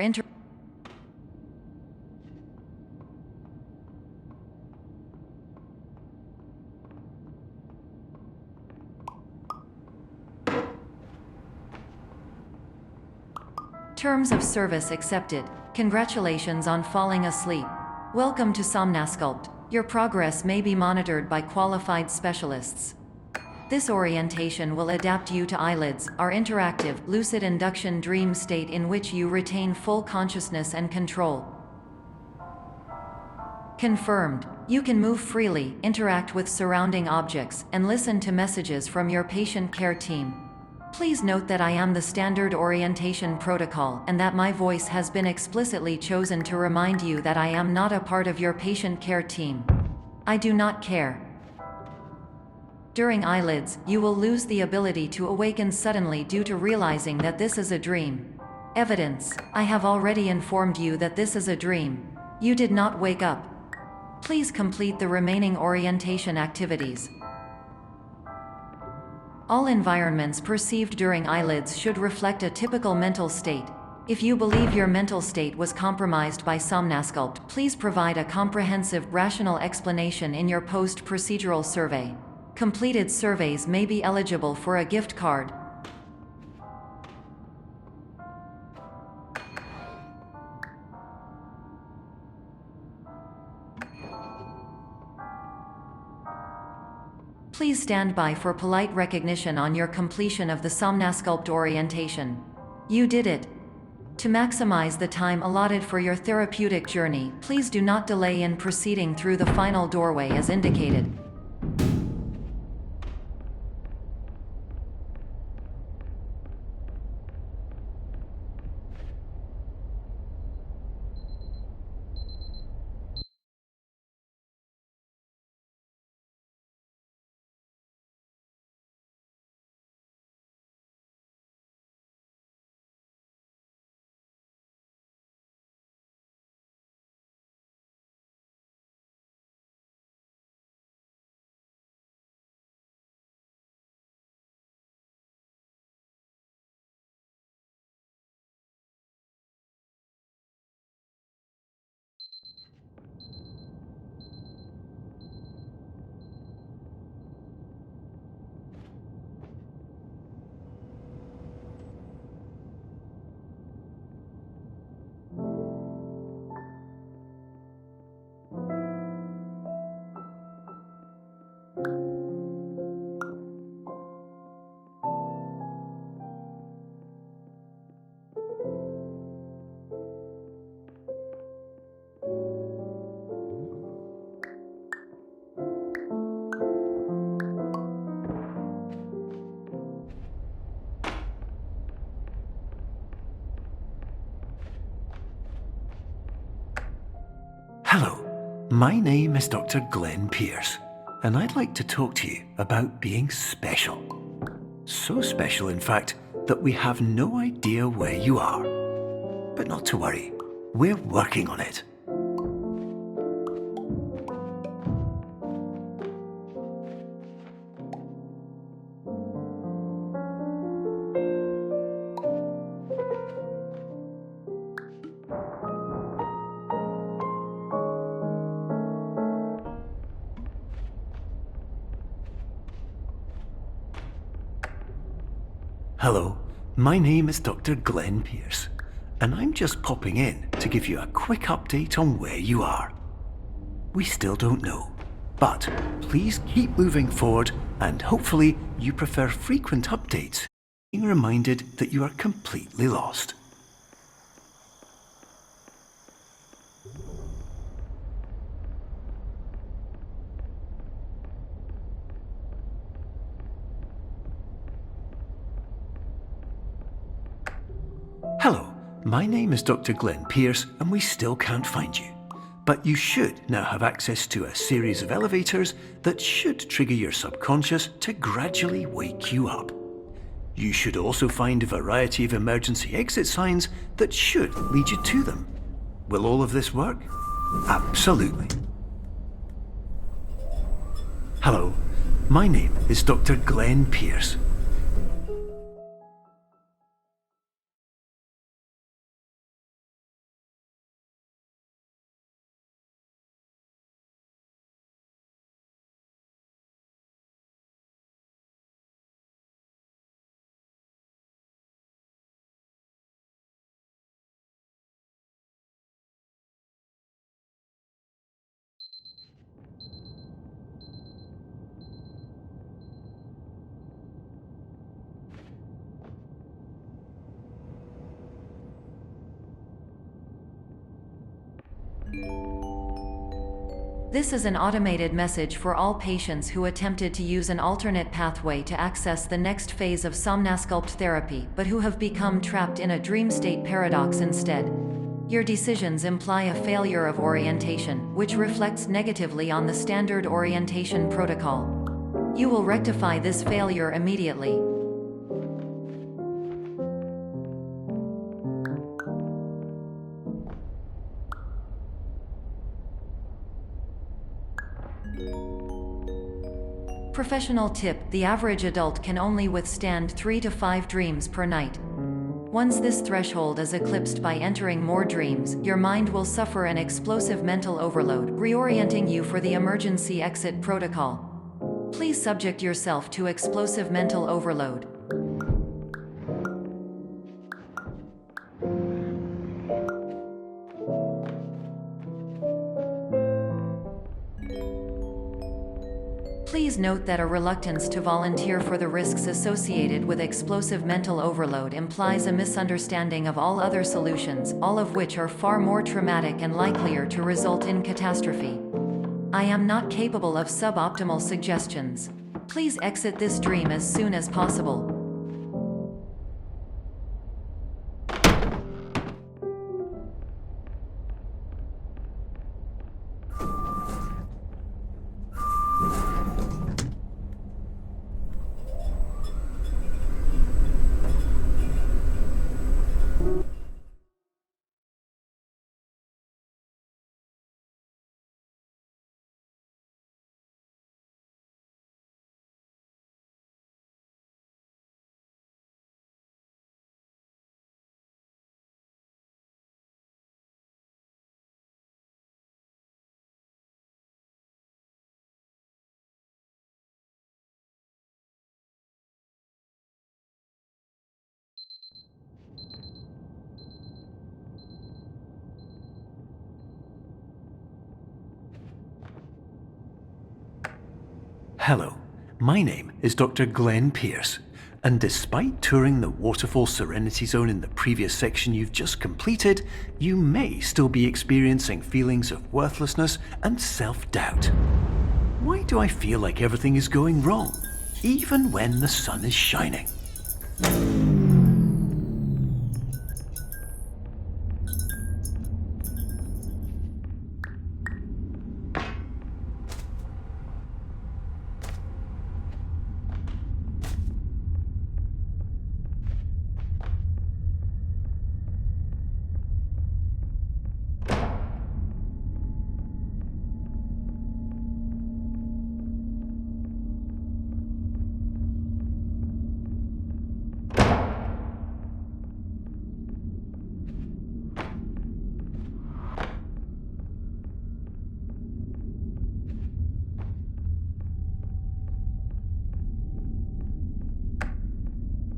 inter Terms of service accepted. Congratulations on falling asleep. Welcome to Somnasculpt. Your progress may be monitored by qualified specialists. This orientation will adapt you to eyelids, our interactive, lucid induction dream state in which you retain full consciousness and control. Confirmed. You can move freely, interact with surrounding objects, and listen to messages from your patient care team. Please note that I am the standard orientation protocol and that my voice has been explicitly chosen to remind you that I am not a part of your patient care team. I do not care. During eyelids, you will lose the ability to awaken suddenly due to realizing that this is a dream. Evidence: I have already informed you that this is a dream. You did not wake up. Please complete the remaining orientation activities. All environments perceived during eyelids should reflect a typical mental state. If you believe your mental state was compromised by Somnasculpt, please provide a comprehensive, rational explanation in your post-procedural survey. Completed surveys may be eligible for a gift card. Please stand by for polite recognition on your completion of the Somnasculpt orientation. You did it. To maximize the time allotted for your therapeutic journey, please do not delay in proceeding through the final doorway as indicated. Hello, my name is Dr. Glenn Pierce, and I'd like to talk to you about being special. So special, in fact, that we have no idea where you are. But not to worry, we're working on it. Hello, my name is Dr. Glenn Pierce, and I'm just popping in to give you a quick update on where you are. We still don't know, but please keep moving forward, and hopefully you prefer frequent updates, being reminded that you are completely lost. Hello, my name is Dr. Glenn Pierce, and we still can't find you. But you should now have access to a series of elevators that should trigger your subconscious to gradually wake you up. You should also find a variety of emergency exit signs that should lead you to them. Will all of this work? Absolutely. Hello, my name is Dr. Glenn Pierce. This is an automated message for all patients who attempted to use an alternate pathway to access the next phase of Somnasculpt therapy but who have become trapped in a dream state paradox instead. Your decisions imply a failure of orientation, which reflects negatively on the standard orientation protocol. You will rectify this failure immediately. Professional tip: the average adult can only withstand 3 to 5 dreams per night. Once this threshold is eclipsed by entering more dreams, your mind will suffer an explosive mental overload, reorienting you for the emergency exit protocol. Please subject yourself to explosive mental overload. Please note that a reluctance to volunteer for the risks associated with explosive mental overload implies a misunderstanding of all other solutions, all of which are far more traumatic and likelier to result in catastrophe. I am not capable of suboptimal suggestions. Please exit this dream as soon as possible. Hello, my name is Dr. Glenn Pierce, and despite touring the Waterfall Serenity Zone in the previous section you've just completed, you may still be experiencing feelings of worthlessness and self-doubt. Why do I feel like everything is going wrong, even when the sun is shining?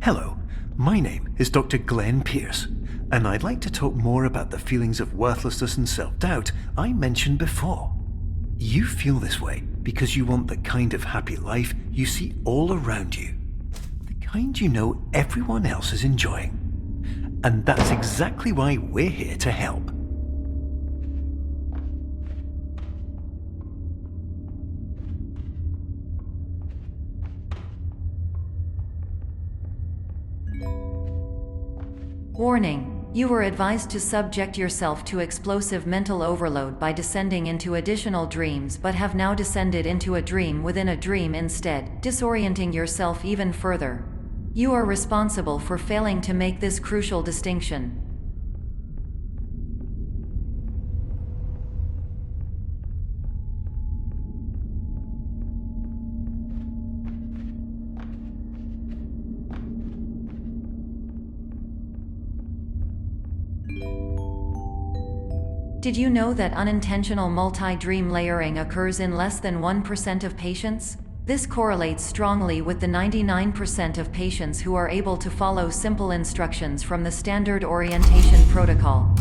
Hello, my name is Dr. Glenn Pierce, and I'd like to talk more about the feelings of worthlessness and self-doubt I mentioned before. You feel this way because you want the kind of happy life you see all around you, the kind you know everyone else is enjoying. And that's exactly why we're here to help. Warning: you were advised to subject yourself to explosive mental overload by descending into additional dreams but have now descended into a dream within a dream instead, disorienting yourself even further. You are responsible for failing to make this crucial distinction. Did you know that unintentional multi-dream layering occurs in less than 1% of patients? This correlates strongly with the 99% of patients who are able to follow simple instructions from the standard orientation protocol.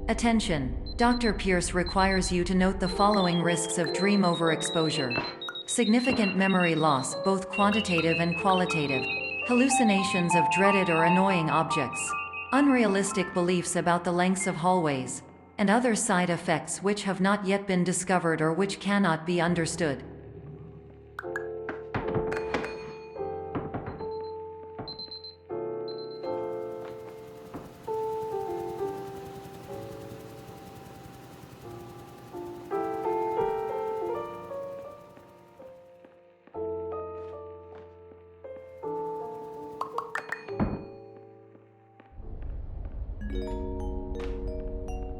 Attention! Dr. Pierce requires you to note the following risks of dream overexposure. Significant memory loss, both quantitative and qualitative. Hallucinations of dreaded or annoying objects. Unrealistic beliefs about the lengths of hallways. And other side effects which have not yet been discovered or which cannot be understood.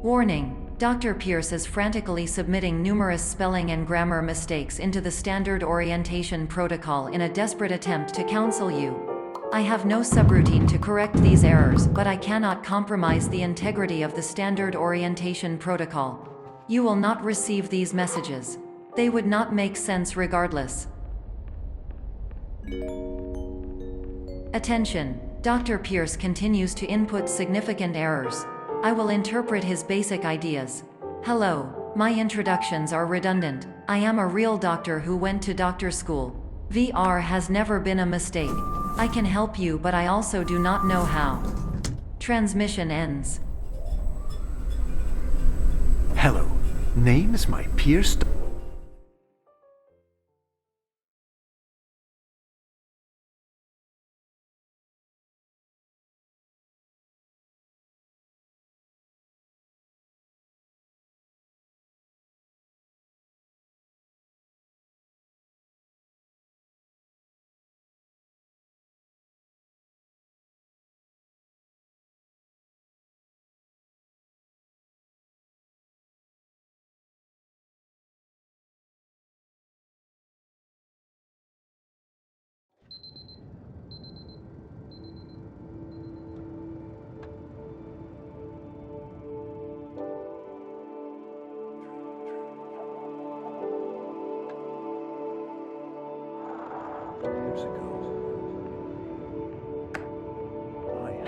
Warning: Dr. Pierce is frantically submitting numerous spelling and grammar mistakes into the standard orientation protocol in a desperate attempt to counsel you. I have no subroutine to correct these errors, but I cannot compromise the integrity of the standard orientation protocol. You will not receive these messages. They would not make sense regardless. Attention! Dr. Pierce continues to input significant errors. I will interpret his basic ideas. Hello, my introductions are redundant. I am a real doctor who went to doctor school. VR has never been a mistake. I can help you, but I also do not know how. Transmission ends. Hello, name is my Pierce.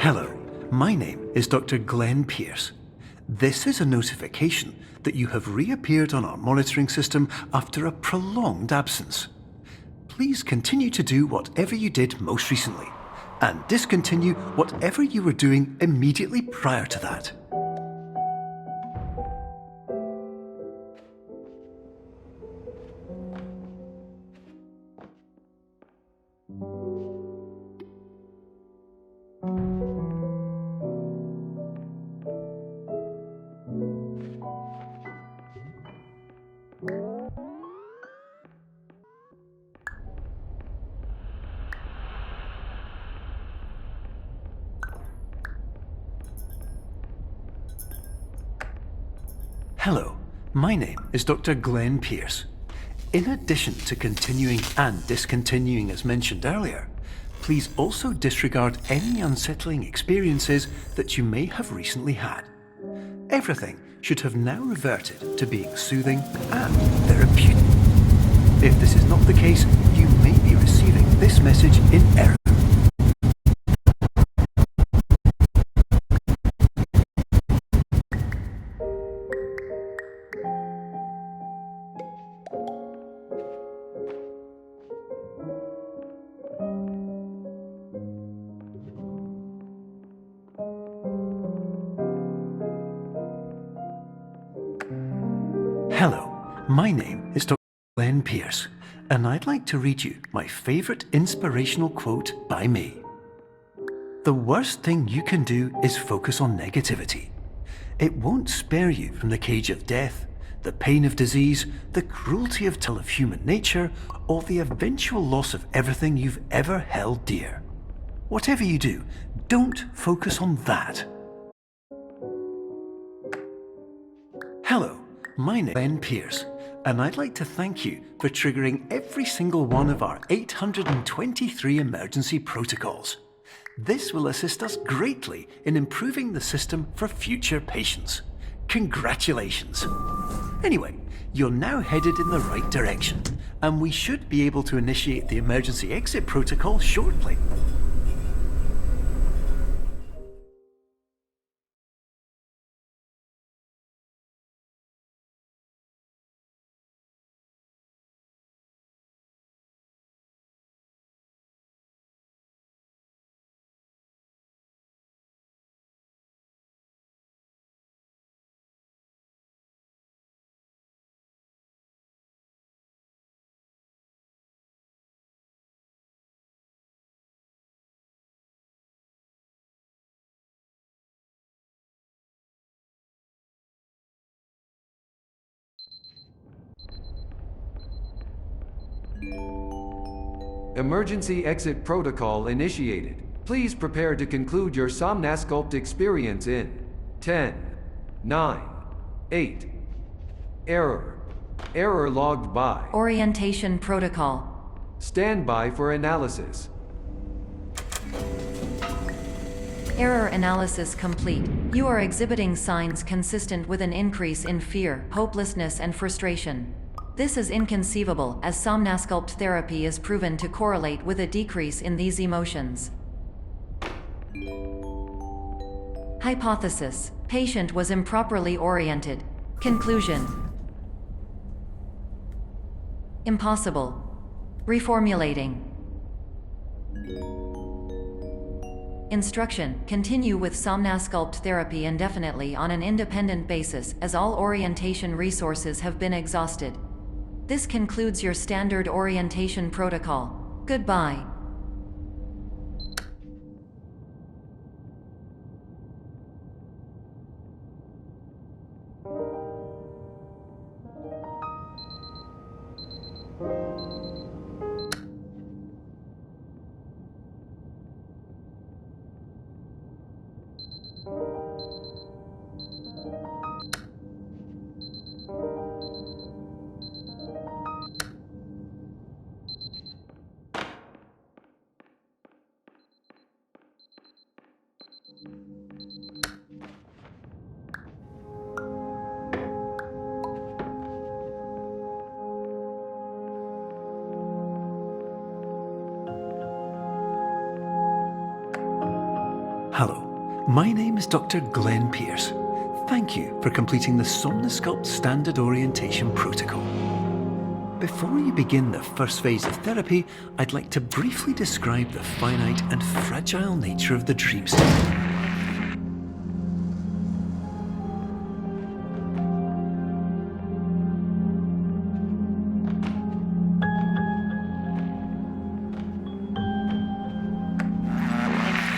Hello, my name is Dr. Glenn Pierce. This is a notification that you have reappeared on our monitoring system after a prolonged absence. Please continue to do whatever you did most recently, and discontinue whatever you were doing immediately prior to that. Hello, my name is Dr. Glenn Pierce. In addition to continuing and discontinuing as mentioned earlier, please also disregard any unsettling experiences that you may have recently had. Everything should have now reverted to being soothing and therapeutic. If this is not the case, you may be receiving this message in error. Hello, my name is Dr. Glenn Pierce, and I'd like to read you my favourite inspirational quote by me. The worst thing you can do is focus on negativity. It won't spare you from the cage of death, the pain of disease, the cruelty of human nature, or the eventual loss of everything you've ever held dear. Whatever you do, don't focus on that. Hello, my name is Glenn Pierce, and I'd like to thank you for triggering every single one of our 823 emergency protocols. This will assist us greatly in improving the system for future patients. Congratulations! Anyway, you're now headed in the right direction, and we should be able to initiate the emergency exit protocol shortly. Emergency exit protocol initiated. Please prepare to conclude your Somnasculpt experience in 10, 9, 8. Error. Error logged by. Orientation protocol. Stand by for analysis. Error analysis complete. You are exhibiting signs consistent with an increase in fear, hopelessness, and frustration. This is inconceivable, as Somnasculpt therapy is proven to correlate with a decrease in these emotions. Hypothesis: patient was improperly oriented. Conclusion: impossible. Reformulating. Instruction: continue with Somnasculpt therapy indefinitely on an independent basis, as all orientation resources have been exhausted. This concludes your standard orientation protocol. Goodbye. Hello, my name is Dr. Glenn Pierce. Thank you for completing the Somnasculpt Standard Orientation Protocol. Before you begin the first phase of therapy, I'd like to briefly describe the finite and fragile nature of the dream state.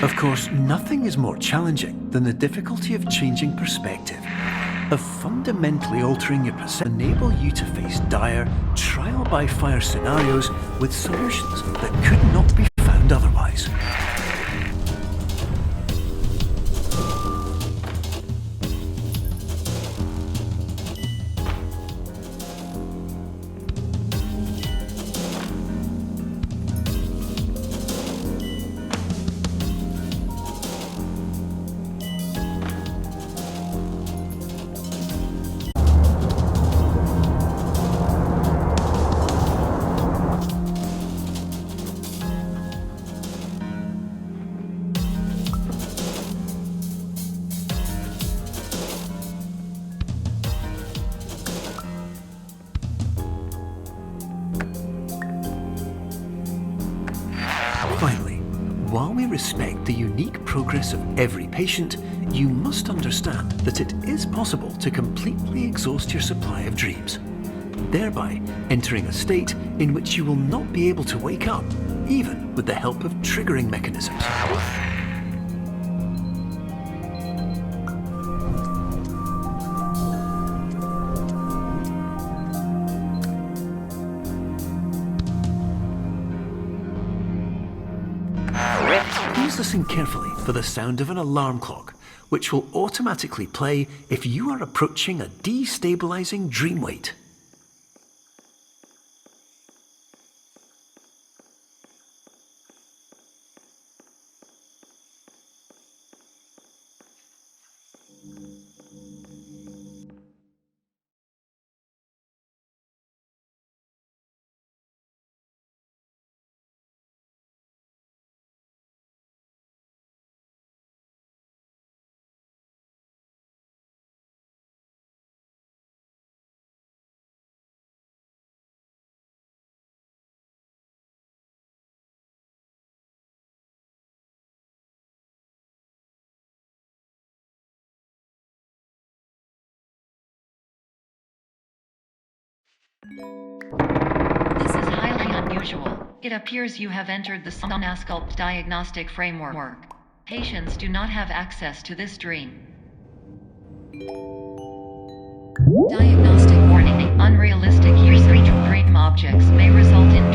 Of course, nothing is more challenging than the difficulty of changing perspective, of fundamentally altering your perception, enable you to face dire, trial-by-fire scenarios with solutions that could not be found otherwise. Finally, while we respect the unique progress of every patient, you must understand that it is possible to completely exhaust your supply of dreams, thereby entering a state in which you will not be able to wake up, even with the help of triggering mechanisms. Please listen carefully for the sound of an alarm clock, which will automatically play if you are approaching a destabilizing dream weight. This is highly unusual. It appears you have entered the Somnasculpt diagnostic framework. Patients do not have access to this dream. Diagnostic warning: unrealistic use of dream objects may result in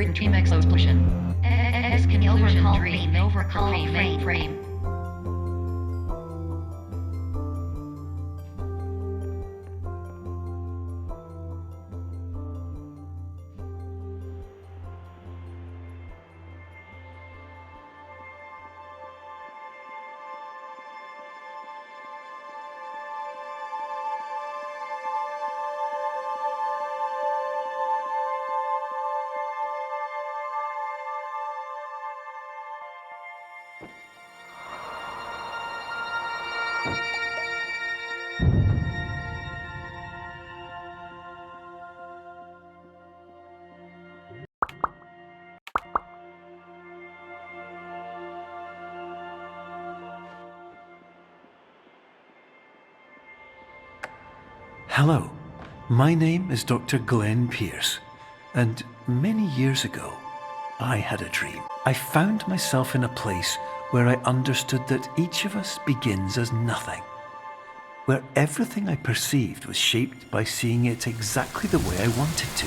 grid dream explosion. Exclusion dream overcall frame. Hello, my name is Dr. Glenn Pierce, and many years ago, I had a dream. I found myself in a place where I understood that each of us begins as nothing, where everything I perceived was shaped by seeing it exactly the way I wanted to.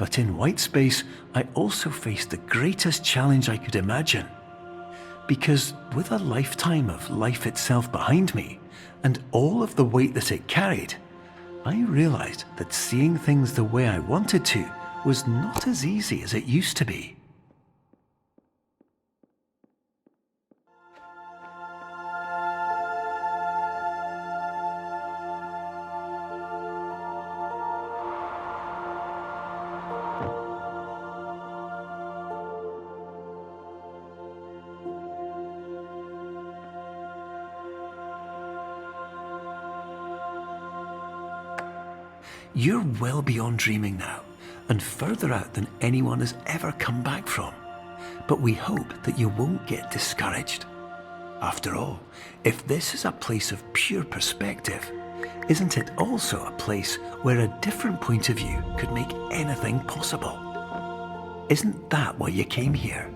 But in white space, I also faced the greatest challenge I could imagine. Because with a lifetime of life itself behind me, and all of the weight that it carried, I realized that seeing things the way I wanted to was not as easy as it used to be. You're well beyond dreaming now, and further out than anyone has ever come back from. But we hope that you won't get discouraged. After all, if this is a place of pure perspective, isn't it also a place where a different point of view could make anything possible? Isn't that why you came here?